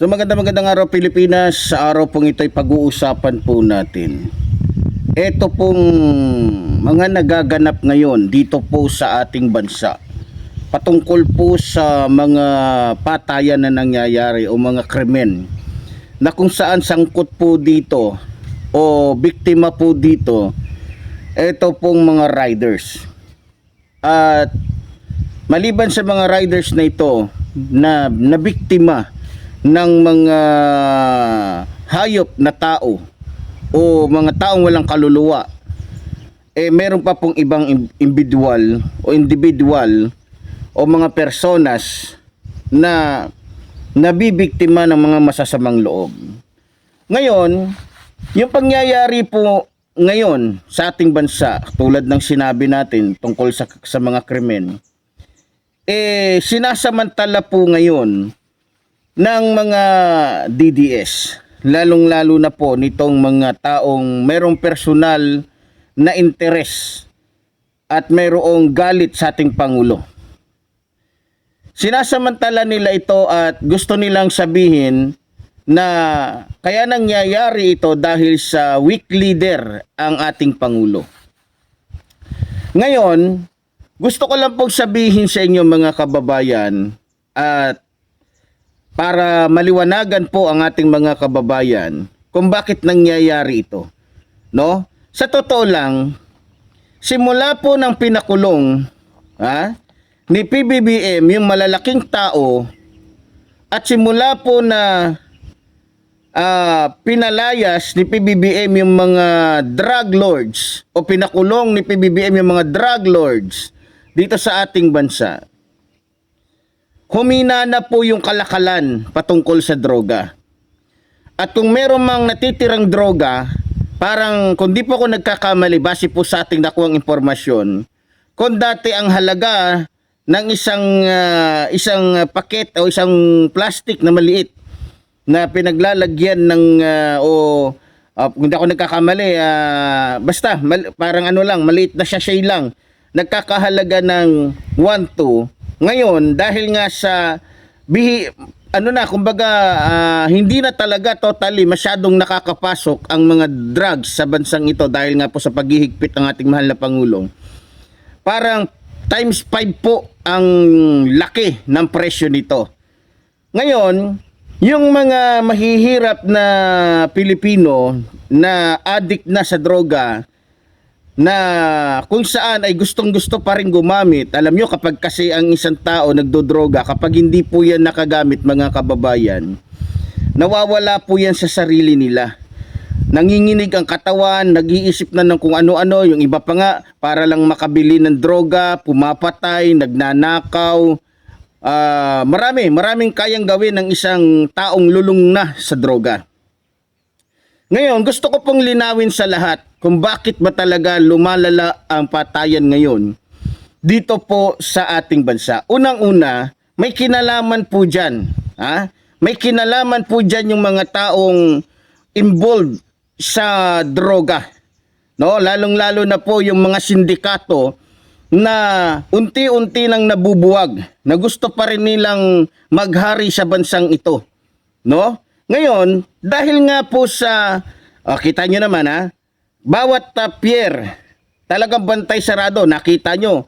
So magandang araw Pilipinas. Sa araw pong ito ay pag-uusapan po natin ito pong mga nagaganap ngayon dito po sa ating bansa patungkol po sa mga patayan na nangyayari o mga krimen na kung saan sangkot po dito o biktima po dito ito pong mga riders. At maliban sa mga riders na ito na biktima ng mga hayop na tao o mga taong walang kaluluwa, meron pa pong ibang individual o mga personas na nabibiktima ng mga masasamang loob. Ngayon, yung pangyayari po ngayon sa ating bansa, tulad ng sinabi natin tungkol sa mga krimen, sinasamantala po ngayon ng mga DDS, lalong-lalo na po nitong mga taong merong personal na interes at merong galit sa ating Pangulo. Sinasamantala nila ito at gusto nilang sabihin na kaya nangyayari ito dahil sa weak leader ang ating Pangulo. Ngayon, gusto ko lang pong sabihin sa inyo mga kababayan at para maliwanagan po ang ating mga kababayan kung bakit nangyayari ito. No? Sa totoo lang, simula po ng pinakulong ni PBBM yung malalaking tao at simula po na pinalayas ni PBBM yung mga drug lords o pinakulong ni PBBM yung mga drug lords dito sa ating bansa, humina na po yung kalakalan patungkol sa droga. At kung meron mang natitirang droga, parang kung di po ako nagkakamali base po sa ating nakuhang impormasyon, kung dati ang halaga ng isang paket o isang plastic na maliit na pinaglalagyan ng kung di ako nagkakamali, parang maliit na sachet lang, nagkakahalaga ng 1-2. Ngayon, dahil nga sa hindi na talaga totally masyadong nakakapasok ang mga drugs sa bansang ito dahil nga po sa paghihigpit ng ating mahal na Pangulong. Parang times 5 po ang laki ng presyo nito. Ngayon, yung mga mahihirap na Pilipino na addict na sa droga, na kung saan ay gustong-gusto pa rin gumamit. Alam nyo, kapag kasi ang isang tao nagdodroga, kapag hindi po yan nakagamit mga kababayan, nawawala po yan sa sarili nila. Nanginginig ang katawan, nag-iisip na ng kung ano-ano, yung iba pa nga para lang makabili ng droga, pumapatay, nagnanakaw. Maraming kayang gawin ng isang taong lulong na sa droga. Ngayon, gusto ko pong linawin sa lahat kung bakit ba talaga lumalala ang patayan ngayon dito po sa ating bansa. Unang-una, may kinalaman po dyan. May kinalaman po dyan yung mga taong involved sa droga. No? Lalong-lalo na po yung mga sindikato na unti-unti nang nabubuwag, na gusto pa rin nilang maghari sa bansang ito. No? Ngayon, dahil nga po sa, kita nyo naman bawat pier, talagang bantay sarado, nakita nyo.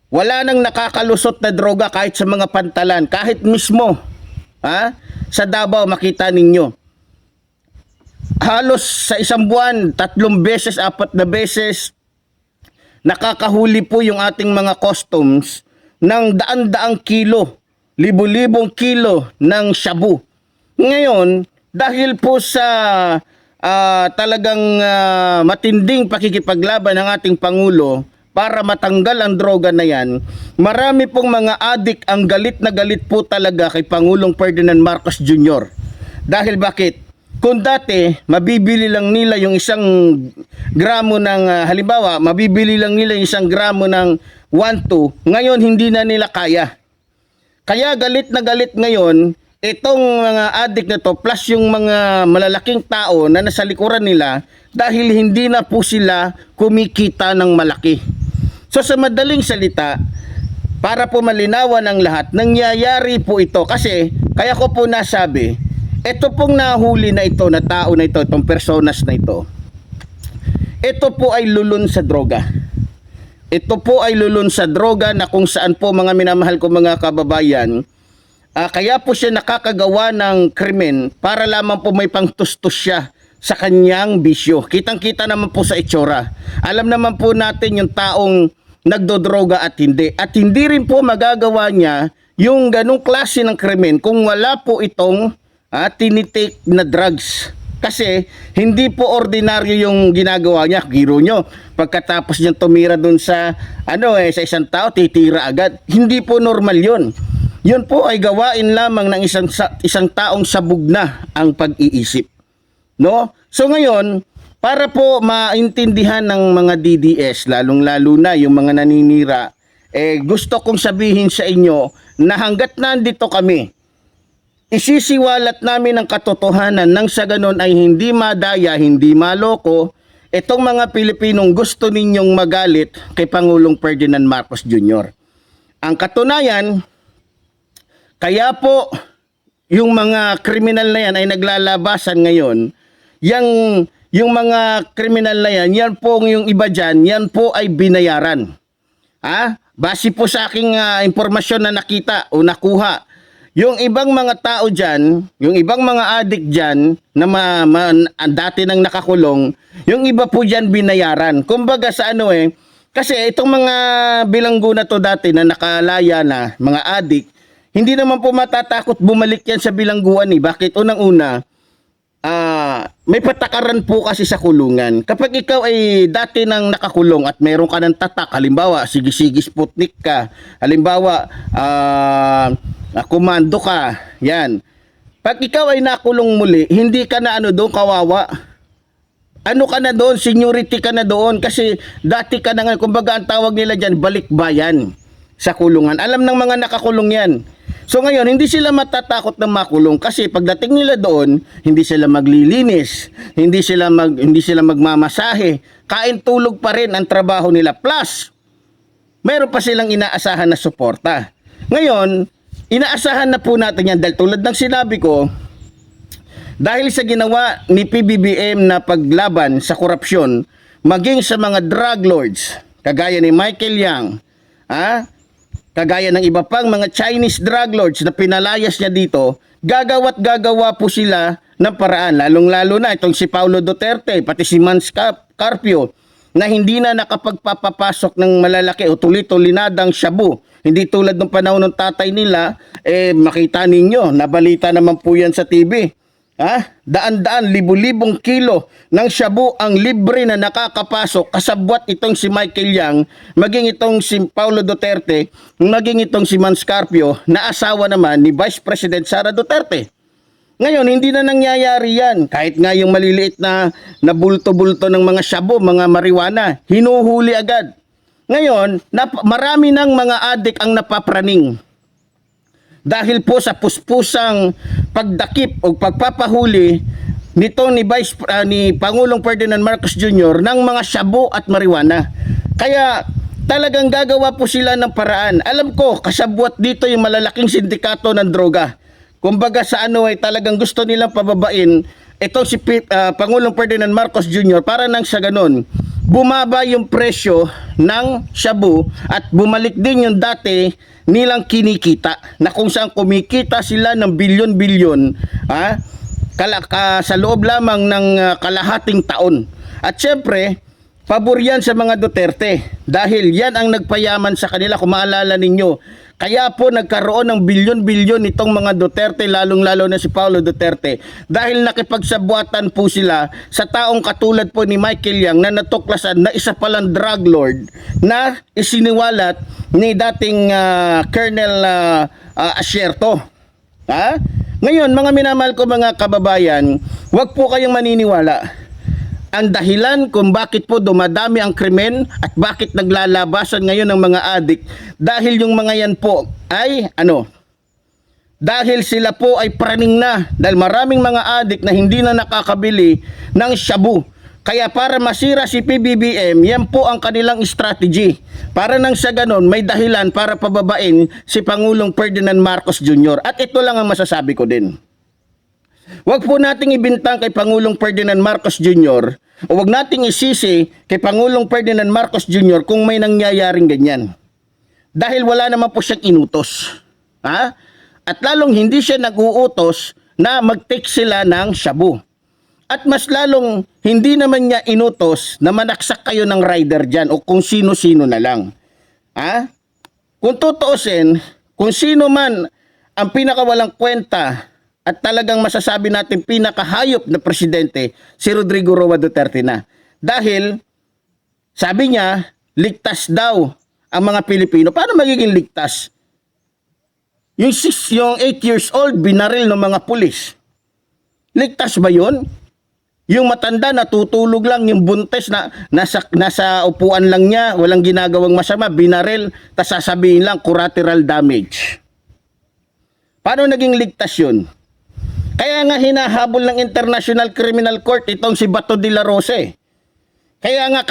Wala nang nakakalusot na droga kahit sa mga pantalan, kahit mismo sa Davao makita ninyo. Halos sa isang buwan, 3 beses, 4 na beses, nakakahuli po yung ating mga customs ng daan-daang kilo, libo-libong kilo ng shabu. Ngayon, dahil po sa talagang matinding pakikipaglaban ng ating Pangulo para matanggal ang droga na yan, marami pong mga adik ang galit na galit po talaga kay Pangulong Ferdinand Marcos Jr. Dahil bakit? Kung dati, mabibili lang nila yung 1 gramo ng, halimbawa, mabibili lang nila yung 1 gramo ng 1-2, ngayon hindi na nila kaya. Kaya galit na galit ngayon itong mga addict na to plus yung mga malalaking tao na nasa likuran nila dahil hindi na po sila kumikita ng malaki. So sa madaling salita, para po malinawan ang lahat, nangyayari po ito. Kasi, kaya ko po nasabi, ito pong nahuli na ito, na tao na ito, itong personas na ito po ay lulun sa droga. Ito po ay lulun sa droga na kung saan po, mga minamahal ko mga kababayan, kaya po siya nakakagawa ng krimen para lamang po may pangtustos siya sa kanyang bisyo. Kitang-kita naman po sa itsura. Alam naman po natin yung taong nagdodroga at hindi. At hindi rin po magagawa niya yung ganong klase ng krimen kung wala po itong tinitake na drugs. Kasi hindi po ordinaryo yung ginagawa niya. Giro nyo, pagkatapos niyang tumira dun sa sa isang tao, titira agad. Hindi po normal yun. Yun po ay gawain lamang ng isang taong sabog na ang pag-iisip. No? So ngayon, para po maintindihan ng mga DDS, lalong-lalo na yung mga naninira, gusto kong sabihin sa inyo na hanggat nandito kami, isisiwalat namin ang katotohanan nang sa ganon ay hindi madaya, hindi maloko itong mga Pilipinong gusto ninyong magalit kay Pangulong Ferdinand Marcos Jr. Ang katunayan, kaya po yung mga kriminal na yan ay naglalabasan ngayon, yung mga kriminal na yan po yung iba dyan, yan po ay binayaran. Base po sa aking impormasyon na nakita o nakuha, yung ibang mga tao dyan, yung ibang mga adik dyan na dati nang nakakulong, yung iba po dyan binayaran. Kumbaga sa kasi itong mga bilanggo na to dati na nakalaya na, mga adik, hindi naman po matatakot bumalik yan sa bilangguan. Bakit? Unang-una, may patakaran po kasi sa kulungan. Kapag ikaw ay dati nang nakakulong at meron ka ng tatak, halimbawa, sige-sige Sputnik ka, halimbawa, komando ka, yan. Pag ikaw ay nakulong muli, hindi ka na doon kawawa. Ano ka na doon, seniority ka na doon kasi dati ka na nga, kumbaga ang tawag nila dyan, balikbayan sa kulungan. Alam ng mga nakakulong yan. So ngayon, hindi sila matatakot na makulong kasi pagdating nila doon, hindi sila maglilinis, hindi sila magmamasahe, kain tulog pa rin ang trabaho nila. Plus, meron pa silang inaasahan na suporta. Ngayon, inaasahan na po natin yan dahil tulad ng sinabi ko, dahil sa ginawa ni PBBM na paglaban sa korupsyon, maging sa mga drug lords, kagaya ni Michael Yang, kagaya ng iba pang mga Chinese drug lords na pinalayas niya dito, gagawa po sila ng paraan, lalong-lalo na itong si Paulo Duterte, pati si Mans Carpio, na hindi na nakapagpapapasok ng malalaki o tulit-tulinadang shabu. Hindi tulad ng panahon ng tatay nila, makita ninyo, nabalita naman po yan sa TV. Daan-daan, libu-libong kilo ng shabu ang libre na nakakapasok, kasabwat itong si Michael Yang, maging itong si Paulo Duterte, maging itong si Mans Carpio, na asawa naman ni Vice President Sara Duterte. Ngayon, hindi na nangyayari yan. Kahit nga yung maliliit na bulto-bulto ng mga shabu, mga marijuana, hinuhuli agad. Ngayon, marami ng mga adik ang napapraning. Dahil po sa puspusang pagdakip o pagpapahuli nito ni Pangulong Ferdinand Marcos Jr. ng mga shabu at marijuana. Kaya talagang gagawa po sila ng paraan. Alam ko, kasabwat dito yung malalaking sindikato ng droga. Kumbaga sa ay talagang gusto nilang pababain itong si Pangulong Ferdinand Marcos Jr. para nang sa ganon bumaba yung presyo ng shabu at bumalik din yung dati nilang kinikita na kung saan kumikita sila ng bilyon-bilyon sa loob lamang ng kalahating taon. At syempre, pabor yan sa mga Duterte dahil yan ang nagpayaman sa kanila. Kung maalala ninyo, kaya po nagkaroon ng bilyon-bilyon itong mga Duterte, lalong-lalo na si Paulo Duterte, dahil nakipagsabuatan po sila sa taong katulad po ni Michael Yang na natuklasan na isa palang drug lord na isiniwalat ni dating Colonel Asierto. Ngayon, mga minamahal ko mga kababayan, huwag po kayong maniniwala. Ang dahilan kung bakit po dumadami ang krimen at bakit naglalabasan ngayon ng mga adik, dahil yung mga yan po ay dahil sila po ay praning na, dahil maraming mga adik na hindi na nakakabili ng shabu. Kaya para masira si PBBM, yan po ang kanilang strategy. Para nang sa ganon, may dahilan para pababain si Pangulong Ferdinand Marcos Jr. At ito lang ang masasabi ko din. Huwag po nating ibintang kay Pangulong Ferdinand Marcos Jr. o huwag nating isisi kay Pangulong Ferdinand Marcos Jr. kung may nangyayaring ganyan. Dahil wala naman po siyang inutos. Ha? At lalong hindi siya nag-uutos na mag-take sila ng shabu. At mas lalong hindi naman niya inutos na manaksak kayo ng rider dyan o kung sino-sino na lang. Ha? Kung tutuusin, kung sino man ang pinakawalang kwenta at talagang masasabi natin pinakahayop na presidente, si Rodrigo Roa Duterte na. Dahil, sabi niya, ligtas daw ang mga Pilipino. Paano magiging ligtas? Yung 8 years old, binaril ng mga pulis. Ligtas ba yun? Yung matanda natutulog lang, yung buntes na nasa upuan lang niya, walang ginagawang masama, binaril, tas sasabihin lang collateral damage. Paano naging ligtas yun? Kaya nga hinahabol ng International Criminal Court itong si Bato de la Rosa. Kaya nga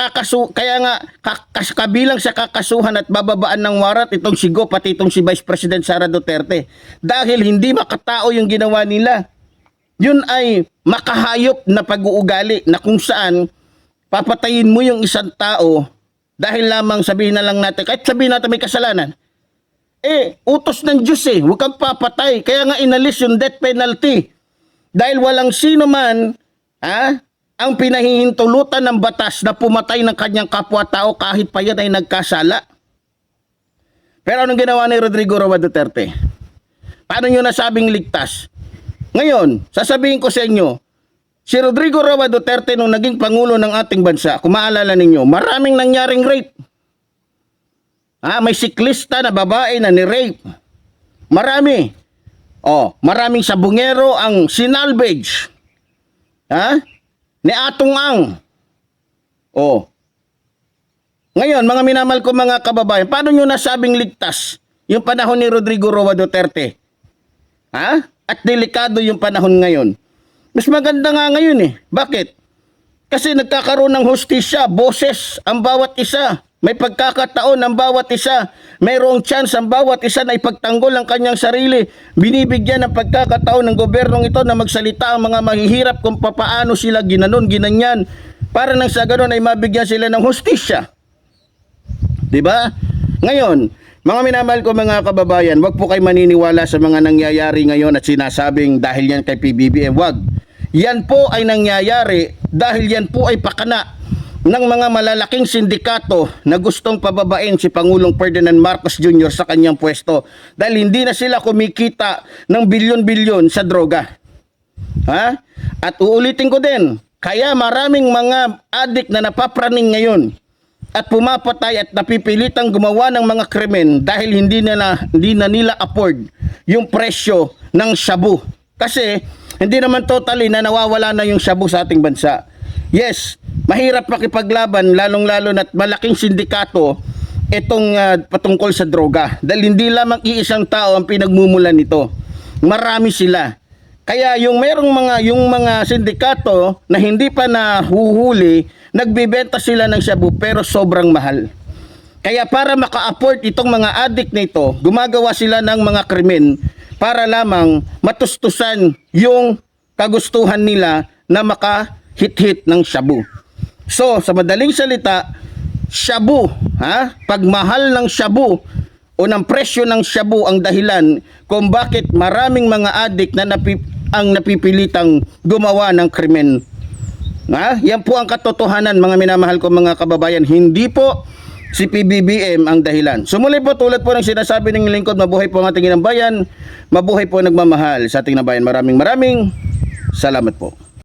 kabilang sa kakasuhan at bababaan ng warat itong si Go, pati itong si Vice President Sara Duterte. Dahil hindi makatao yung ginawa nila. Yun ay makahayop na pag-uugali na kung saan papatayin mo yung isang tao dahil lamang sabihin na lang natin, kahit sabihin natin may kasalanan, utos ng Diyos huwag kang papatay. Kaya nga inalis yung death penalty. Dahil walang sino man, ang pinahihintulutan ng batas na pumatay ng kanyang kapwa-tao kahit pa yan ay nagkasala. Pero anong ginawa ni Rodrigo Roa Duterte? Paano nyo nasabing ligtas? Ngayon, sasabihin ko sa inyo, si Rodrigo Roa Duterte nung naging pangulo ng ating bansa, kung maalala ninyo, maraming nangyaring rape. May siklista na babae na ni-rape. Marami. Maraming sabungero ang sinalvage. Ni Atong Ang. Ngayon, mga minamahal ko mga kababayan, paano nyo nasabing ligtas yung panahon ni Rodrigo Roa Duterte? At delikado yung panahon ngayon. Mas maganda nga ngayon Bakit? Kasi nagkakaroon ng hustisya, boses ang bawat isa. May pagkakataon ang bawat isa. Mayroong chance ang bawat isa na ipagtanggol ang kanyang sarili. Binibigyan ng pagkakataon ng gobyernong ito na magsalita ang mga mahihirap kung papaano sila ginanon, ginanyan. Para nang sa ganon ay mabigyan sila ng hustisya. Diba? Ngayon, mga minamahal ko mga kababayan, wag po kayo maniniwala sa mga nangyayari ngayon at sinasabing dahil yan kay PBBM. Wag. Yan po ay nangyayari dahil yan po ay pakana ng mga malalaking sindikato na gustong pababain si Pangulong Ferdinand Marcos Jr. sa kanyang pwesto. Dahil hindi na sila kumikita ng bilyon-bilyon sa droga. At uulitin ko din, kaya maraming mga adik na napapraning ngayon at pumapatay at napipilitang gumawa ng mga krimen dahil hindi na nila afford yung presyo ng shabu. Kasi hindi naman totally na nawawala na yung shabu sa ating bansa. Yes, mahirap makipaglaban lalong-lalo na't malaking sindikato itong patungkol sa droga. Dahil hindi lamang iisang tao ang pinagmumulan nito. Marami sila. Kaya yung mga sindikato na hindi pa nahuhuli, nagbebenta sila ng shabu pero sobrang mahal. Kaya para maka-afford itong mga addict na ito, gumagawa sila ng mga krimen para lamang matustusan yung kagustuhan nila na maka-hit-hit ng shabu. So, sa madaling salita, shabu, pagmahal ng shabu o ng presyo ng shabu ang dahilan kung bakit maraming mga addict na napipilitang gumawa ng krimen. Yan po ang katotohanan mga minamahal ko mga kababayan. Hindi po si PBBM ang dahilan. Sumuli po tulad po ng sinasabi ng lingkod, mabuhay po ang ating inang bayan, mabuhay po ang nagmamahal sa ating bayan. Maraming salamat po.